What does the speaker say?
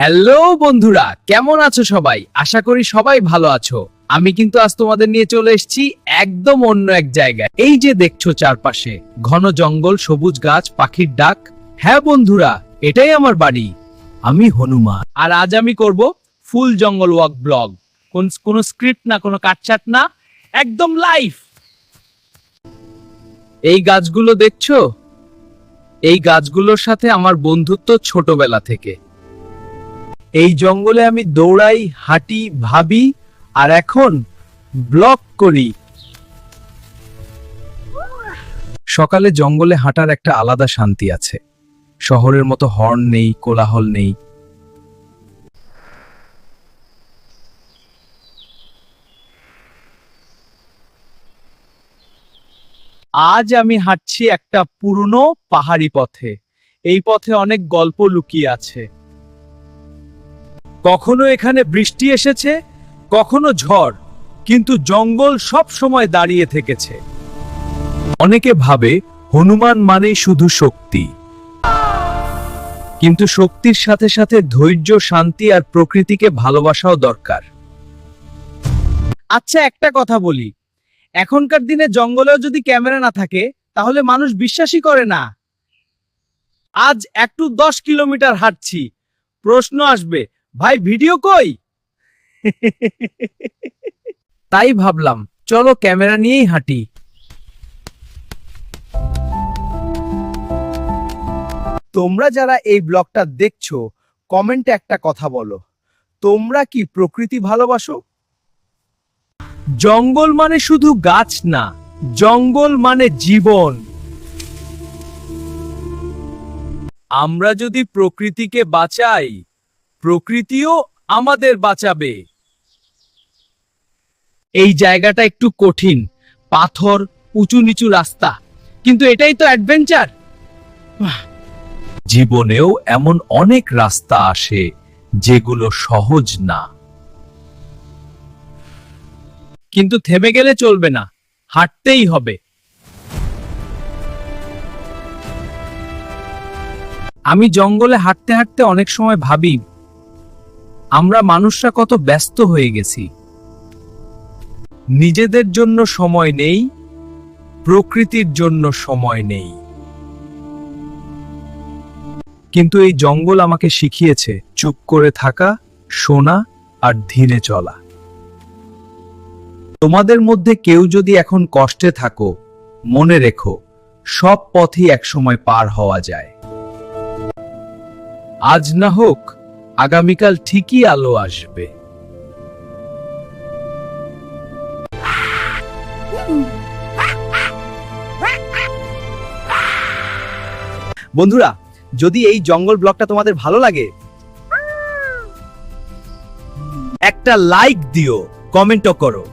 Hello বন্ধুরা, কেমন আছো সবাই? আশা করি সবাই ভালো আছো। আমি কিন্তু আজ তোমাদের নিয়ে চলে এসেছি একদম অন্য এক জায়গায়। এই যে দেখছো চারপাশে ঘন জঙ্গল, সবুজ গাছ, পাখির ডাক। হ্যাঁ বন্ধুরা, এটাই আমার বাড়ি। আমি হনুমান, আর আজ আমি করব ফুল জঙ্গল ওয়াক ব্লগ। কোনো স্ক্রিপ্ট না, কোনো কাটছাট না, একদম লাইভ। এই গাছগুলো দেখছো? এই গাছগুলোর সাথে আমার বন্ধুত্ব ছোটবেলা থেকে। এই জঙ্গলে আমি দৌড়াই, হাঁটি, ভাবি, আর এখন ব্লগ করি। সকালে জঙ্গলে হাঁটার একটা আলাদা শান্তি আছে। শহরের মতো হর্ন নেই, কোলাহল নেই। আজ আমি হাঁটছি একটা পুরনো পাহাড়ি পথে। এই পথে অনেক গল্প লুকিয়ে আছে। কখনো এখানে বৃষ্টি এসেছে, কখনো ঝড়, কিন্তু জঙ্গল সব সময় দাঁড়িয়ে থেকেছে। অনেকে ভাবে হনুমান মানেই শুধু শক্তি, কিন্তু শক্তির সাথে সাথে ধৈর্য, শান্তি আর প্রকৃতিকে ভালোবাসাও দরকার। আচ্ছা, একটা কথা বলি, এখনকার দিনে জঙ্গলেও যদি ক্যামেরা না থাকে তাহলে মানুষ বিশ্বাসই করে না। আজ একটু 10 কিলোমিটার হাঁটছি, প্রশ্ন আসবে, ভাই ভিডিও কই? তাই ভাবলাম চলো ক্যামেরা নিয়েই হাঁটি। তোমরা যারা এই ব্লগটা দেখছো, কমেন্টে একটা কথা বলো, তোমরা কি প্রকৃতি ভালোবাসো? জঙ্গল মানে শুধু গাছ না, জঙ্গল মানে জীবন। আমরা যদি প্রকৃতিকে বাঁচাই, প্রকৃতিও আমাদের বাঁচাবে। এই জায়গাটা একটু কঠিন, পাথর, উঁচু নিচু রাস্তা, কিন্তু এটাই তো অ্যাডভেঞ্চার। জীবনেও এমন অনেক রাস্তা আসে যেগুলো সহজ না, কিন্তু থেমে গেলে চলবে না, হাঁটতেই হবে। আমি জঙ্গলে হাঁটতে হাঁটতে অনেক সময় ভাবি, আমরা মানুষরা কত ব্যস্ত হয়ে গেছি। নিজেদের জন্য সময় নেই, প্রকৃতির জন্য সময় নেই। কিন্তু এই জঙ্গল আমাকে শিখিয়েছে চুপ করে থাকা, শোনা আর ধীরে চলা। তোমাদের মধ্যে কেউ যদি এখন কষ্টে থাকো, মনে রেখো, সব পথই একসময় পার হওয়া যায়। আজ না হোক, আগামীকাল ঠিকই আলো আসবে। বন্ধুরা, যদি এই জঙ্গল ব্লগটা তোমাদের ভালো লাগে, একটা লাইক দিও, কমেন্টও করো।